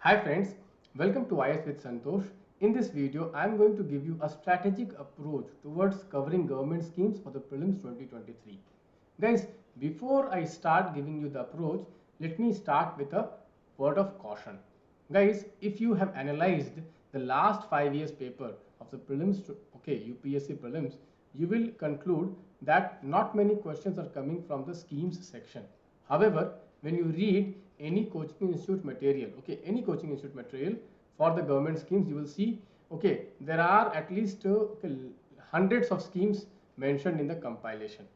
Hi friends, welcome to IAS with Santosh. In this video, I am going to give you a strategic approach towards covering government schemes for the prelims 2023. Guys, before I start giving you the approach, let me start with a word of caution. Guys, if you have analyzed the last 5 years paper of the prelims, UPSC prelims, you will conclude that not many questions are coming from the schemes section. However, when you read any coaching institute material, any coaching institute material for the government schemes, you will see, there are at least hundreds of schemes mentioned in the compilation.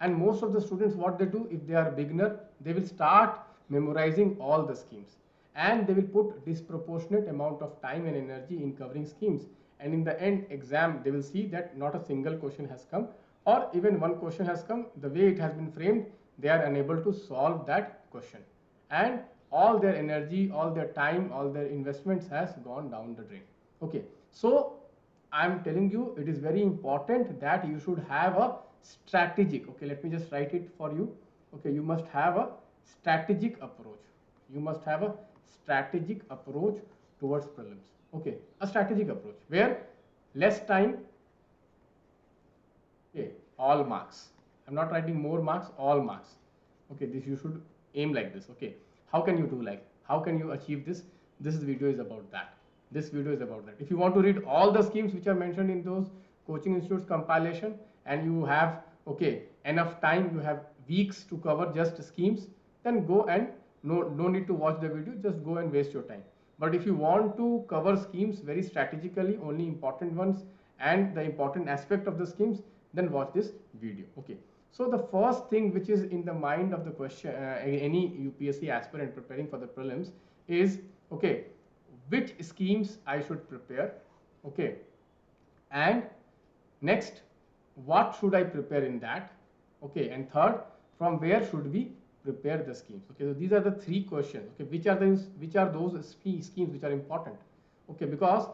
And most of the students, what they do, if they are a beginner, they will start memorizing all the schemes, and they will put disproportionate amount of time and energy in covering schemes, and in the end exam they will see that not a single question has come, or even one question has come. The way it has been framed, they are unable to solve that question, and all their energy, all their time, all their investments has gone down the drain. So I am telling you, it is very important that you should have a strategic, let me just write it for you. You must have a strategic approach. You must have a strategic approach towards prelims. A strategic approach where less time, all marks. I'm not writing more marks, all marks. This you should aim like this. How can you do like, how can you achieve this? This video is about that. This video is about that. If you want to read all the schemes which are mentioned in those coaching institutes compilation, and you have enough time, you have weeks to cover just schemes, then go and no need to watch the video, just go and waste your time. But if you want to cover schemes very strategically, only important ones and the important aspect of the schemes, then watch this video. So the first thing which is in the mind of the question, any UPSC aspirant preparing for the prelims is, which schemes I should prepare, and next, what should I prepare in that, and third, from where should we prepare the schemes. So these are the three questions. Which are those schemes which are important, because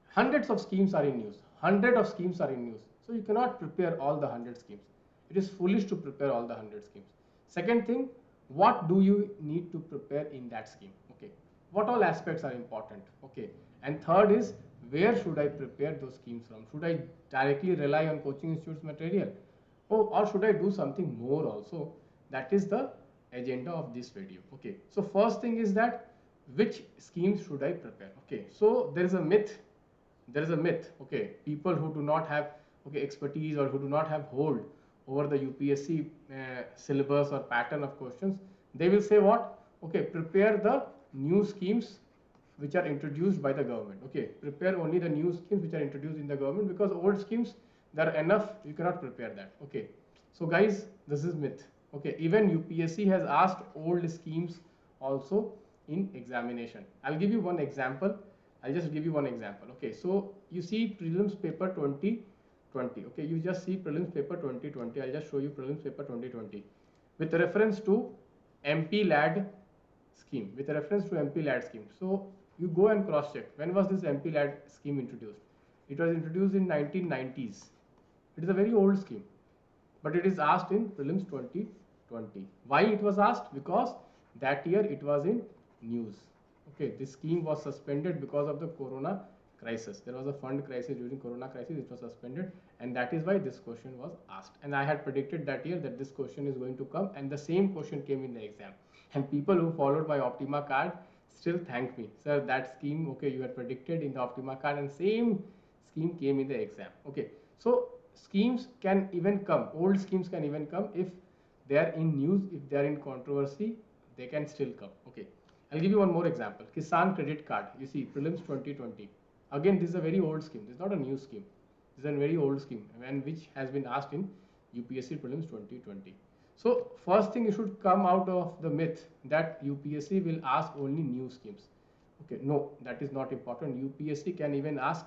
hundreds of schemes are in news, so you cannot prepare all the 100 schemes. It is foolish to prepare all the 100 schemes. Second thing, what do you need to prepare in that scheme? What all aspects are important? And third is, where should I prepare those schemes from? Should I directly rely on coaching institutes material, or should I do something more also? That is the agenda of this video. So first thing is that, which schemes should I prepare? So there is a myth, people who do not have expertise, or who do not have hold over the UPSC syllabus or pattern of questions, they will say what? Prepare the new schemes which are introduced by the government. Prepare only the new schemes which are introduced in the government, because old schemes, there are enough, you cannot prepare that. So guys, this is myth. Even UPSC has asked old schemes also in examination. I'll give you one example. So you see prelims paper 2020. You just see prelims paper 2020. I'll just show you prelims paper 2020 with reference to MP lad scheme. So you go and cross check, when was this MP lad scheme introduced? It was introduced in 1990s. It is a very old scheme, but it is asked in prelims 2020. Why it was asked? Because that year it was in news. This scheme was suspended because of the corona crisis. There was a fund crisis during corona crisis. It was suspended, and that is why this question was asked. And I had predicted that year that this question is going to come, and the same question came in the exam. And people who followed my Optima card still thank me, sir, that scheme, you had predicted in the Optima card, and same scheme came in the exam. So schemes can even come, old schemes can even come if they are in news, if they are in controversy, they can still come. I'll give you one more example. Kisan credit card. You see, prelims 2020. Again, this is a very old scheme. This is not a new scheme. This is a very old scheme, and which has been asked in UPSC prelims 2020. So first thing, you should come out of the myth that UPSC will ask only new schemes. No, that is not important. UPSC can even ask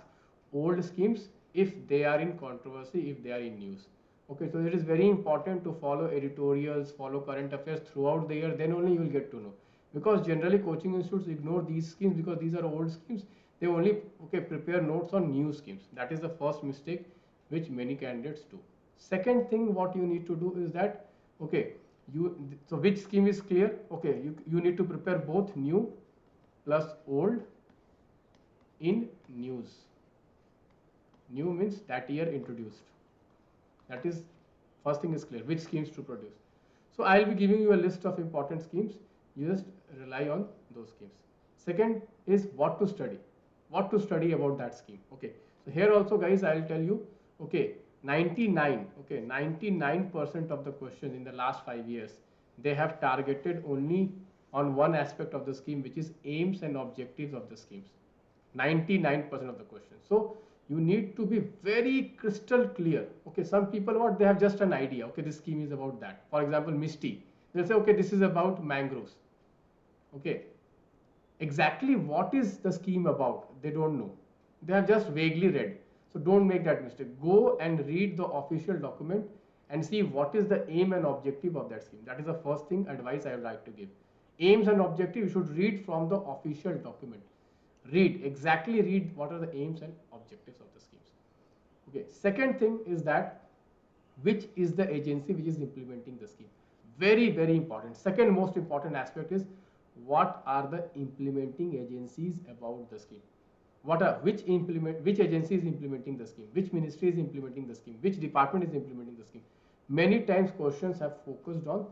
old schemes if they are in controversy, if they are in news. So it is very important to follow editorials, follow current affairs throughout the year. Then only you will get to know. Because generally coaching institutes ignore these schemes because these are old schemes. They only prepare notes on new schemes. That is the first mistake which many candidates do. Second thing, what you need to do is that, so which scheme is clear? You need to prepare both new plus old in news. New means that year introduced. That is, first thing is clear, which schemes to produce. So I'll be giving you a list of important schemes. You just rely on those schemes. Second is what to study. What to study about that scheme. Okay. So here also, guys, I'll tell you, okay, 99% of the questions in the last 5 years, they have targeted only on one aspect of the scheme, which is aims and objectives of the schemes. 99% of the questions. So you need to be very crystal clear. Okay, some people, what, they have just an idea. Okay, this scheme is about that. For example, Misty, they'll say, okay, this is about mangroves. Okay, exactly what is the scheme about, they don't know. They have just vaguely read. So don't make that mistake. Go and read the official document and see what is the aim and objective of that scheme. That is the first thing advice I would like to give. Aims and objective, you should read from the official document. Exactly read what are the aims and objectives of the schemes. Okay, second thing is that which is the agency which is implementing the scheme. Very important. Second most important aspect is what are the implementing agencies about the scheme. Which agency is implementing the scheme, which ministry is implementing the scheme, which department is implementing the scheme. Many times questions have focused on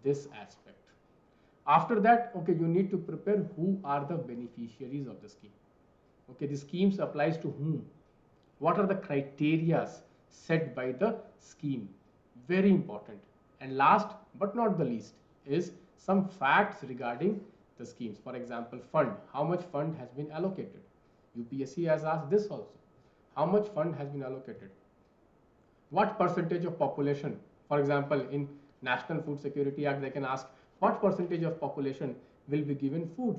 this aspect. After that, okay, you need to prepare who are the beneficiaries of the scheme. Okay, the schemes applies to whom? What are the criteria set by the scheme? Very important. And last but not the least is some facts regarding the schemes. For example, fund. How much fund has been allocated? UPSC has asked this also. How much fund has been allocated? What percentage of population? For example, in National Food Security Act, they can ask what percentage of population will be given food.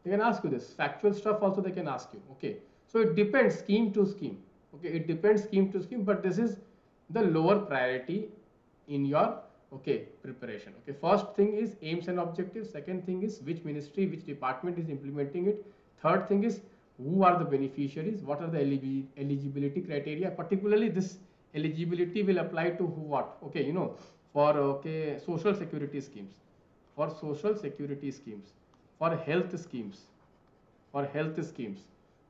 They can ask you this. Factual stuff also they can ask you. Okay. So it depends scheme to scheme. Okay. It depends scheme to scheme, but this is the lower priority in your preparation. Okay. First thing is aims and objectives. Second thing is which ministry, which department is implementing it. Third thing is who are the beneficiaries, what are the eligibility criteria. Particularly this eligibility will apply to who, what. Okay, you know, for social security schemes, for social security schemes, for health schemes, for health schemes,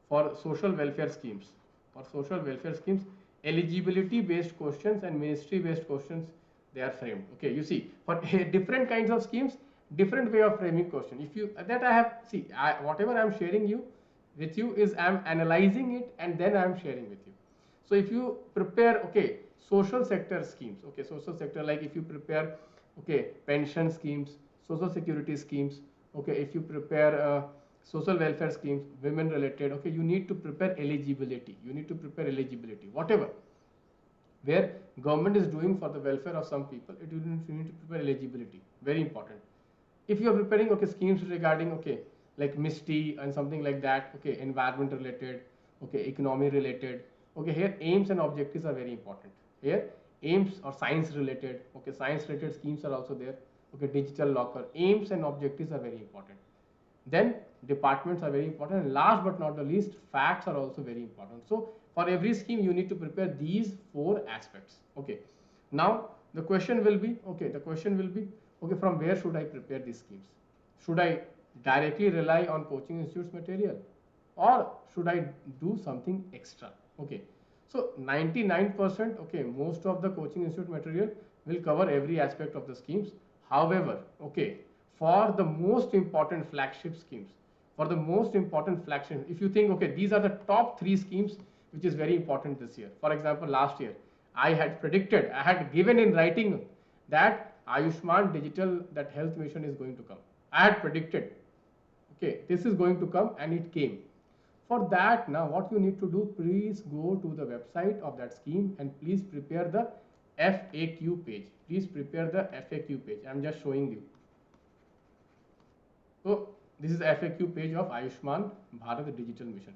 for social welfare schemes, for social welfare schemes, eligibility based questions and ministry based questions, they are framed. Okay, you see, for different kinds of schemes, different way of framing question. If you that I have, see, whatever I am sharing you with you is I am analyzing it and then I am sharing with you. So if you prepare social sector schemes, social sector, like if you prepare pension schemes, social security schemes, if you prepare social welfare schemes, women related, you need to prepare eligibility, whatever where government is doing for the welfare of some people, you need to prepare eligibility, very important. If you are preparing schemes regarding like Misty and something like that, environment related, economy related, here aims and objectives are very important. Here aims or science related, science related schemes are also there, digital locker, aims and objectives are very important. Then departments are very important, and last but not the least, facts are also very important. So for every scheme you need to prepare these 4 aspects. Now the question will be from where should I prepare these schemes? Should I directly rely on coaching institutes material, or should I do something extra? So 99%, most of the coaching institute material will cover every aspect of the schemes. However, for the most important flagship schemes, if you think these are the top 3 schemes which is very important this year. For example, last year I had given in writing that Ayushman digital, that health mission is going to come. I had predicted this is going to come, and it came. For that, now what you need to do, please go to the website of that scheme and please prepare the FAQ page. I'm just showing you. So this is the FAQ page of Ayushman Bharat Digital Mission.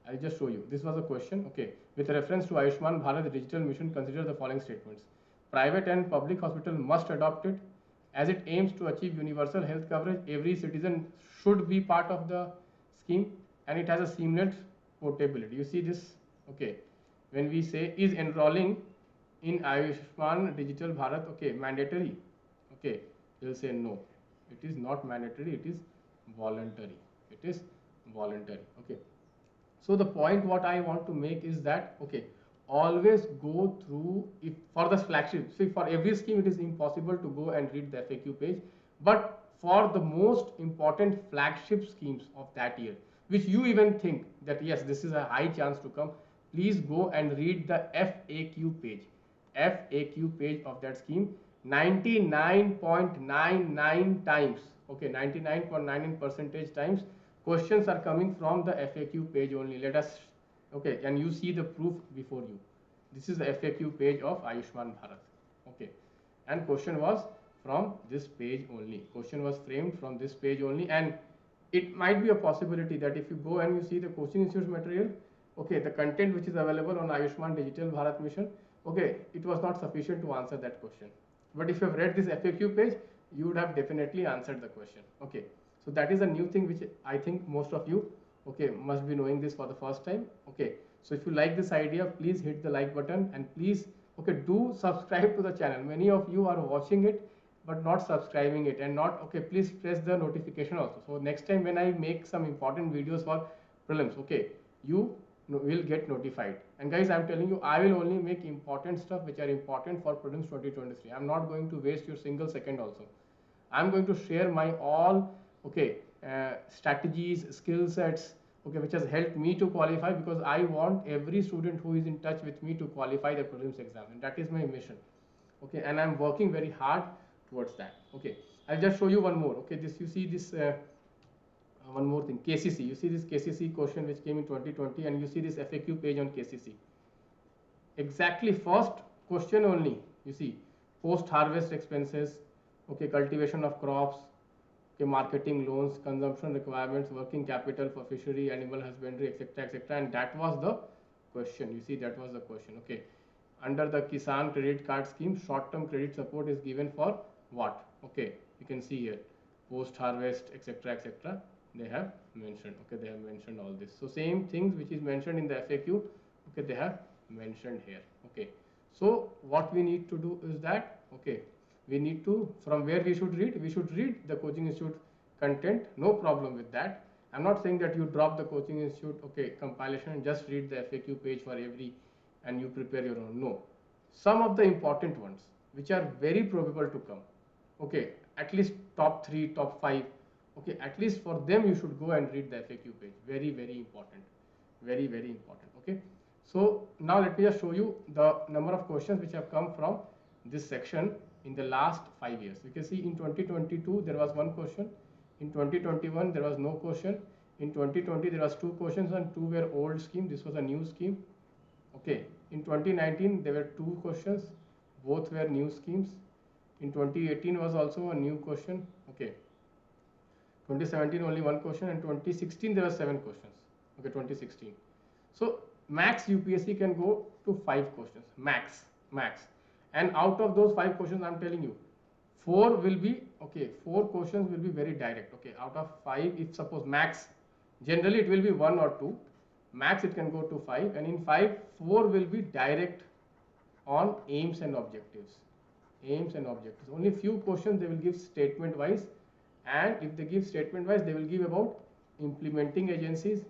I'll just show you. This was a question. With reference to Ayushman Bharat Digital Mission, consider the following statements. Private and public hospital must adopt it, as it aims to achieve universal health coverage. Every citizen should be part of the scheme, and it has a seamless portability. You see this? When we say is enrolling in Ayushman Digital Bharat, mandatory? They'll say no. It is not mandatory. It is voluntary. It is voluntary. Okay. So the point what I want to make is that, okay, always go through, if for the flagship, see for every scheme it is impossible to go and read the FAQ page, but for the most important flagship schemes of that year, which you even think that yes, this is a high chance to come, please go and read the FAQ page. FAQ page of that scheme 99.99 times, okay, 99.99 percentage times questions are coming from the FAQ page only. Let us, okay, and you see the proof before you. This is the FAQ page of Ayushman Bharat, okay, and question was from this page only. Question was framed from this page only, and it might be a possibility that if you go and you see the coaching institute material, okay, the content which is available on Ayushman Digital Bharat Mission, okay, it was not sufficient to answer that question. But if you have read this FAQ page, you would have definitely answered the question. Okay, so that is a new thing which I think most of you, okay, must be knowing this for the first time. Okay, so if you like this idea, please hit the like button, and please, okay, do subscribe to the channel. Many of you are watching it but not subscribing it, and not, okay, please press the notification also. So next time when I make some important videos for prelims, okay, you will get notified. And guys, I'm telling you, I will only make important stuff which are important for prelims 2023. I'm not going to waste your single second also. I'm going to share my all, okay, strategies, skill sets, okay, which has helped me to qualify, because I want every student who is in touch with me to qualify the prelims exam, and that is my mission. Okay, and I'm working very hard towards that. Okay, I'll just show you one more. Okay, this, you see this one more thing, KCC. You see this KCC question which came in 2020, and you see this FAQ page on KCC. Exactly first question only. You see post harvest expenses, okay, cultivation of crops, okay, marketing, loans, consumption requirements, working capital for fishery, animal husbandry, etc., etc. And that was the question. You see, that was the question. Okay, under the Kisan credit card scheme, short-term credit support is given for what? Okay, you can see here, post harvest, etc., etc. They have mentioned. Okay, they have mentioned all this. So same things which is mentioned in the FAQ, okay, they have mentioned here. Okay, so what we need to do is that, okay, we need to, from where we should read the coaching institute content, no problem with that. I'm not saying that you drop the coaching institute, okay, compilation and just read the FAQ page for every and you prepare your own. No, some of the important ones which are very probable to come, okay, at least top 3, top 5, okay, at least for them you should go and read the FAQ page. Very, very important, very, very important. Okay, so now let me just show you the number of questions which have come from this section in the last 5 years. You can see in 2022 there was 1 question, in 2021 there was no question, in 2020 there was 2 questions and 2 were old scheme, this was a new scheme. Okay, in 2019 there were 2 questions, both were new schemes. In 2018 was also a new question. Okay, 2017 only 1 question, and 2016 there were 7 questions. Okay, 2016. So max UPSC can go to 5 questions, max. And out of those 5 questions, I'm telling you, 4 will be, okay, 4 questions will be very direct. Okay, out of 5, if suppose max, generally it will be 1 or 2, max it can go to 5, and in 5, 4 will be direct on aims and objectives. Only few questions they will give statement wise, and if they give statement wise, they will give about implementing agency,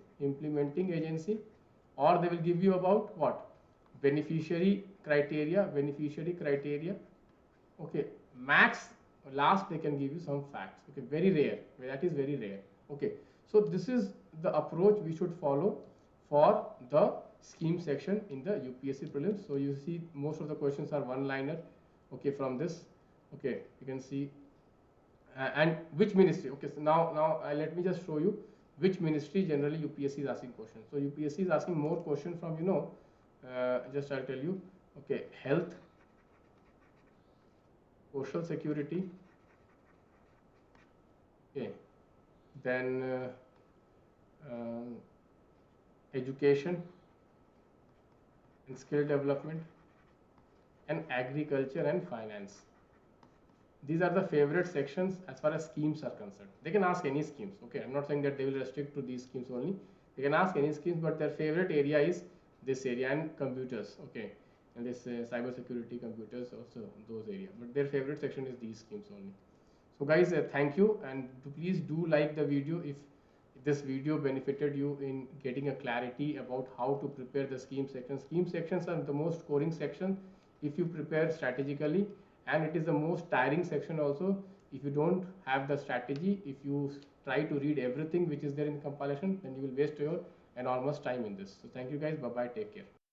or they will give you about what? Beneficiary criteria. Okay, max last they can give you some facts. Okay, very rare, that is very rare. Okay, so this is the approach we should follow for the scheme section in the UPSC prelims. So you see most of the questions are one-liner, okay, from this. Okay, you can see and which ministry. Okay, so now let me just show you which ministry generally UPSC is asking questions. So UPSC is asking more questions from, you know, just I'll tell you, okay, health, social security, okay, then education and skill development, and agriculture and finance. These are the favorite sections as far as schemes are concerned. They can ask any schemes. Okay, I'm not saying that they will restrict to these schemes only. They can ask any schemes, but their favorite area is this area, and computers. Okay, and this cyber security, computers, also those areas. But their favorite section is these schemes only. So guys, thank you, and please do like the video if this video benefited you in getting a clarity about how to prepare the scheme sections. Scheme sections are the most scoring section if you prepare strategically, and it is the most tiring section also if you don't have the strategy. If you try to read everything which is there in the compilation, then you will waste your enormous time in this. So thank you guys. Bye bye. Take care.